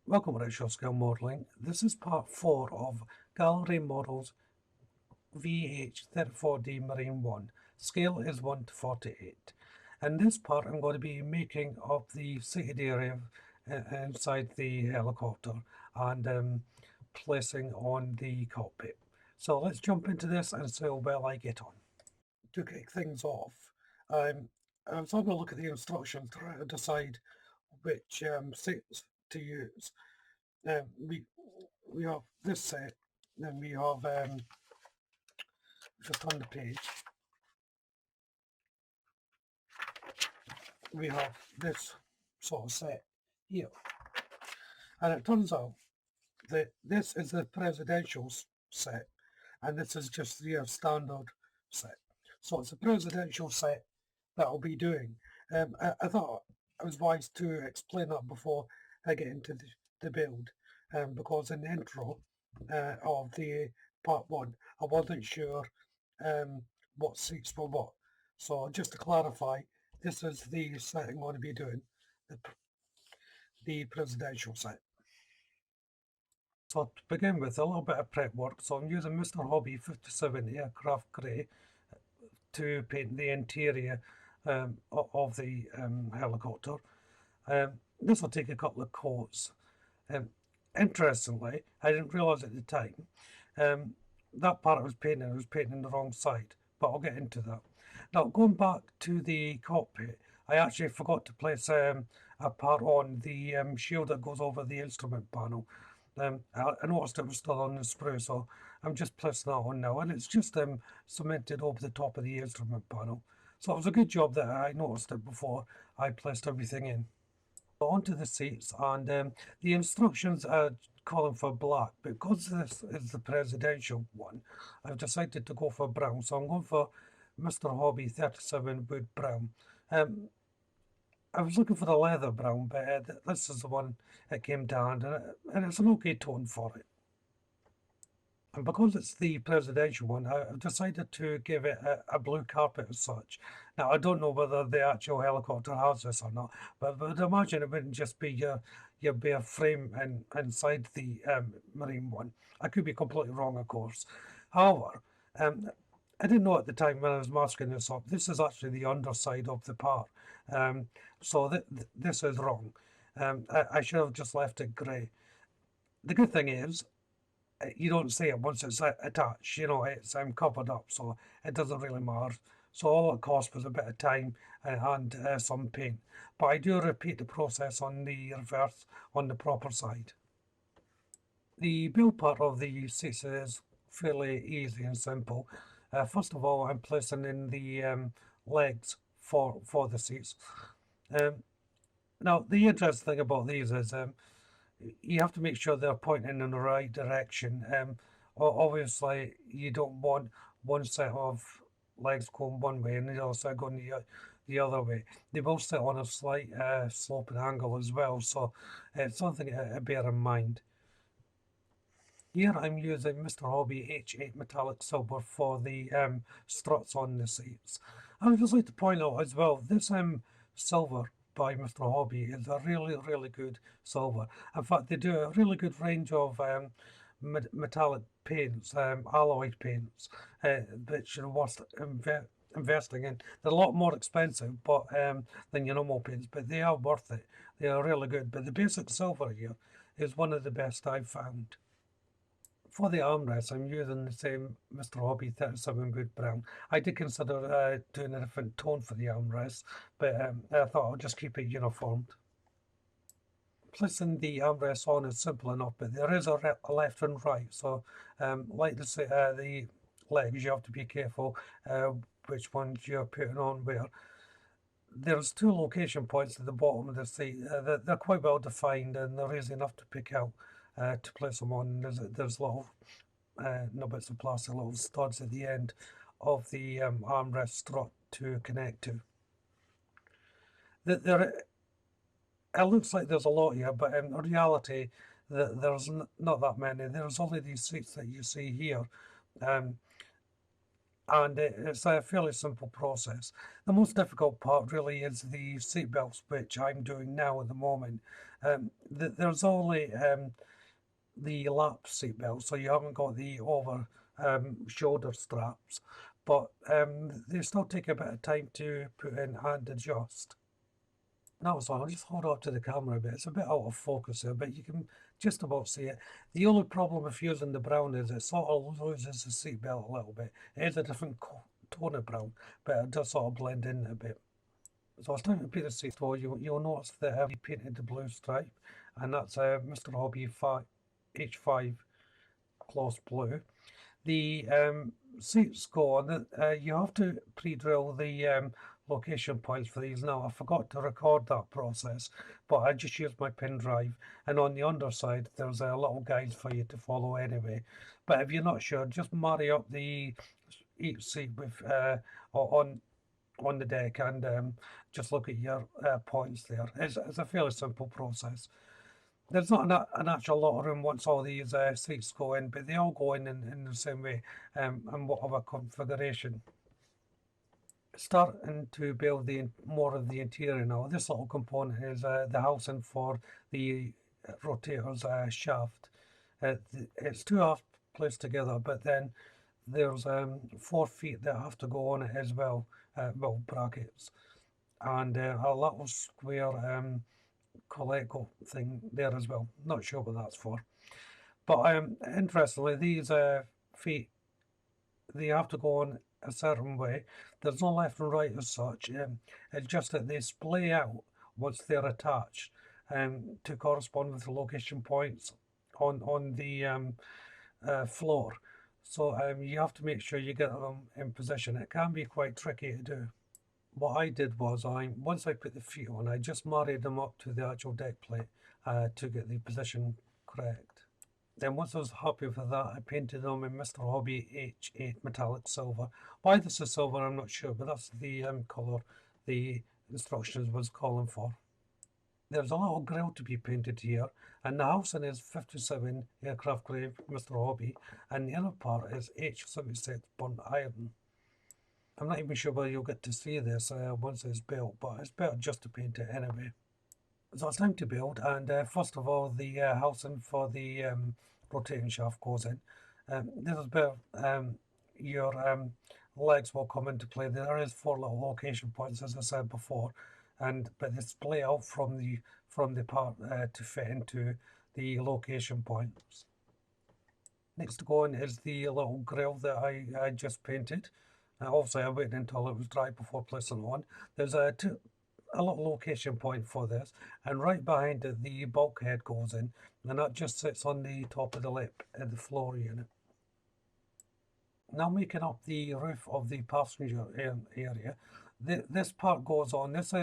Welcome to Scale Modelling. This is part 4 of Gallery Models VH34D Marine 1. Scale is 1 to 48. In this part I'm going to be making up the seated area inside the helicopter and placing on the cockpit. So let's jump into this and see how well I get on. To kick things off, I was having a look at the instructions to try to decide which seats to use. Um, we we have this set, then we have just on the page we have this sort of set here, and it turns out that this is the presidential set, and this is just the standard set. So it's a presidential set that I'll be doing. I thought it was wise to explain that before I get into the build, because in the intro of the part 1, I wasn't sure what seats were what. So just to clarify, this is the set I'm going to be doing, the presidential set. So to begin with, a little bit of prep work. So I'm using Mr. Hobby 57 Aircraft Grey to paint the interior of the helicopter. This will take a couple of coats. Interestingly, I didn't realise at the time, that part I was painting the wrong side, but I'll get into that. Now, going back to the cockpit, I actually forgot to place a part on the shield that goes over the instrument panel. I noticed it was still on the sprue, so I'm just placing that on now, and it's just cemented over the top of the instrument panel. So it was a good job that I noticed it before I placed everything in. Onto the seats, and the instructions are calling for black. Because this is the presidential one, I've decided to go for brown, so I'm going for Mr. Hobby 37 Wood Brown. I was looking for the leather brown, but this is the one that came down, and it's an okay tone for it. And because it's the presidential one, I've decided to give it a blue carpet as such. Now, I don't know whether the actual helicopter has this or not, but I'd imagine it wouldn't just be your bare frame inside the Marine one. I could be completely wrong, of course. However, I didn't know at the time when I was masking this up, this is actually the underside of the part. So this is wrong. I should have just left it grey. The good thing is, you don't see it once it's attached, it's covered up, so it doesn't really matter. So all it cost was a bit of time and some paint. But I do repeat the process on the reverse, on the proper side. The build part of the seats is fairly easy and simple. First of all, I'm placing in the legs for the seats. Now, the interesting thing about these is you have to make sure they're pointing in the right direction. Obviously, you don't want one set of legs going one way and the other set going the other way. They both sit on a slight slope and angle as well, so it's something to bear in mind. Here I'm using Mr. Hobby H8 Metallic Silver for the struts on the seats. I would just like to point out as well, this silver by Mr. Hobby is a really good silver. In fact, they do a really good range of metallic paints, alloy paints, which are worth investing in. They're a lot more expensive than your normal paints, but they are worth it. They are really good. But the basic silver here is one of the best I've found. For the armrest, I'm using the same Mr. Hobby 37 Wood Brown. I did consider doing a different tone for the armrest, but I thought I'll just keep it uniformed. Placing the armrest on is simple enough, but there is a left and right, so like the legs, you have to be careful which ones you're putting on where. There's 2 location points at the bottom of the seat. They're quite well defined, and they're easy enough to pick out to place them on. There's little nubbits of plastic, little studs at the end of the armrest strut to connect to. It looks like there's a lot here, but in reality, there's not that many. There's only these seats that you see here. and it's a fairly simple process. The most difficult part really is the seatbelts, which I'm doing now at the moment. There's only the lap seatbelt, so you haven't got the over shoulder straps, but they still take a bit of time to put in and adjust. Now, so I'll just hold up to the camera a bit. It's a bit out of focus here, but you can just about see it. The only problem with using the brown is it sort of loses the seatbelt a little bit. It is a different tone of brown, but it does sort of blend in a bit. So it's time to paint the seat. So you'll notice that we painted the blue stripe, and that's Mr. Hobby H5 gloss blue. The seats go on. You have to pre-drill the location points for these. Now I forgot to record that process, but I just used my pen drive, and on the underside there's a little guide for you to follow anyway. But if you're not sure, just marry up each seat with on the deck, and just look at your points there. It's a fairly simple process. There's not an actual lot of room once all these seats go in, but they all go in the same way, and whatever configuration. Starting to build the more of the interior now. This little component is the housing for the rotator's shaft. It's two half placed together, but then there's 4 feet that have to go on it as well, well, brackets, and a little square Coleco thing there as well. Not sure what that's for. But interestingly, these feet, they have to go on a certain way. There's no left and right as such. It's just that they splay out once they're attached to correspond with the location points on the floor. So you have to make sure you get them in position. It can be quite tricky to do. What I did was once I put the feet on, I just married them up to the actual deck plate to get the position correct. Then once I was happy with that, I painted them in Mr. Hobby H8 metallic silver. Why this is silver, I'm not sure, but that's the colour the instructions was calling for. There's a little grille to be painted here, and the housing is 57 aircraft grade Mr. Hobby, and the inner part is H76 burnt iron. I'm not even sure whether you'll get to see this once it's built, but it's better just to paint it anyway. So it's time to build, and first of all, the housing for the rotating shaft goes in. This is where your legs will come into play. There is 4 little location points, as I said before, but they splay out from the part to fit into the location points. Next to go in is the little grille that I just painted. Obviously, I waited until it was dry before placing it on. There's a little location point for this, and right behind it the bulkhead goes in, and that just sits on the top of the lip in the floor unit. Now making up the roof of the passenger area, this part goes on. This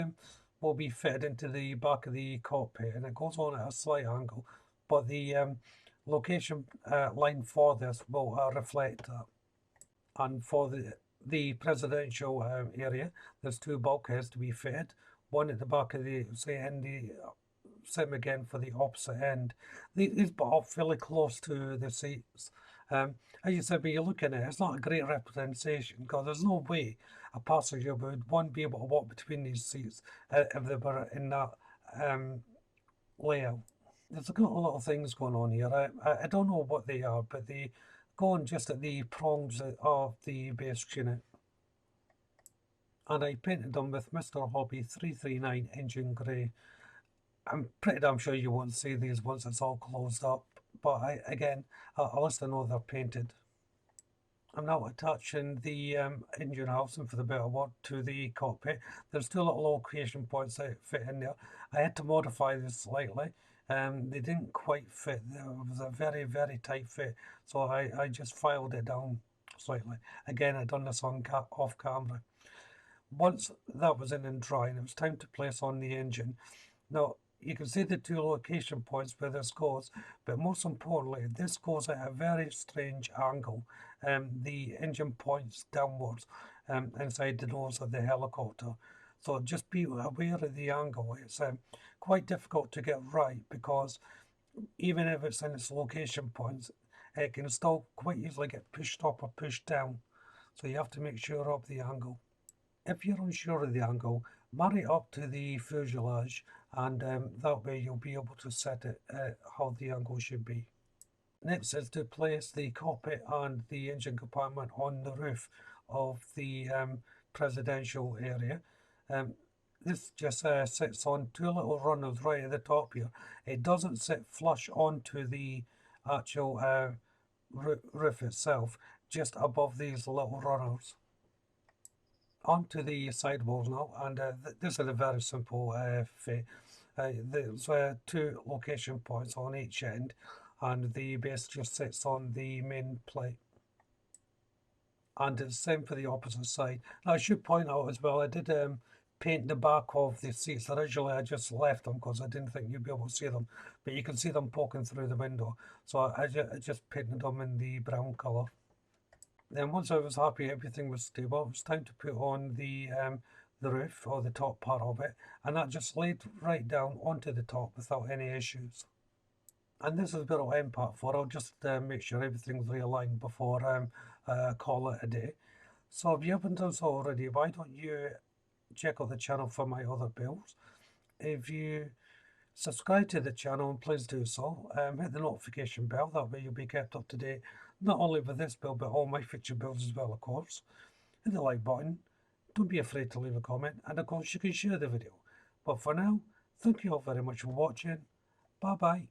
will be fitted into the back of the cockpit, and it goes on at a slight angle, but the location line for this will reflect that. And for the presidential area, there's 2 bulkheads to be fitted. One at the back of the, say, and the same again for the opposite end. These are fairly close to the seats. As you said, when you're looking at it, it's not a great representation because there's no way a passenger would be able to walk between these seats if they were in that layout. There's a lot of things going on here. I don't know what they are, but they go on just at the prongs of the base unit. And I painted them with Mr. Hobby 339 engine grey. I'm pretty damn sure you won't see these once it's all closed up, but again, at least I know they're painted. I'm now attaching the engine housing, for the better word, to the cockpit. There's 2 little location points that fit in there. I had to modify this slightly. They didn't quite fit. It was a very, very tight fit, so I just filed it down slightly. Again, I'd done this off camera. Once that was in and dry, and it was time to place on the engine. Now, you can see the 2 location points where this goes, but most importantly, this goes at a very strange angle. The engine points downwards inside the nose of the helicopter. So just be aware of the angle. It's quite difficult to get right because even if it's in its location points, it can still quite easily get pushed up or pushed down. So you have to make sure of the angle. If you're unsure of the angle, marry it up to the fuselage, and that way you'll be able to set it how the angle should be. Next is to place the cockpit and the engine compartment on the roof of the presidential area. Um, this just sits on two little runners right at the top here. It doesn't sit flush onto the actual roof itself, just above these little runners. Onto the sidewalls now, and this is a very simple fit. There's two location points on each end, and the base just sits on the main plate. And it's the same for the opposite side. Now, I should point out as well, I did paint the back of the seats. Originally, I just left them because I didn't think you'd be able to see them, but you can see them poking through the window. So I just painted them in the brown colour. Then once I was happy everything was stable, it was time to put on the roof, or the top part of it, and that just laid right down onto the top without any issues. And this is a bit of end part for. I'll just make sure everything's realigned before call it a day. So if you haven't done so already, why don't you check out the channel for my other builds? If you subscribe to the channel, and please do so. Hit the notification bell, that way you'll be kept up to date, not only with this build, but all my future builds as well, of course. Hit the like button, don't be afraid to leave a comment, and of course you can share the video. But for now, thank you all very much for watching. Bye bye.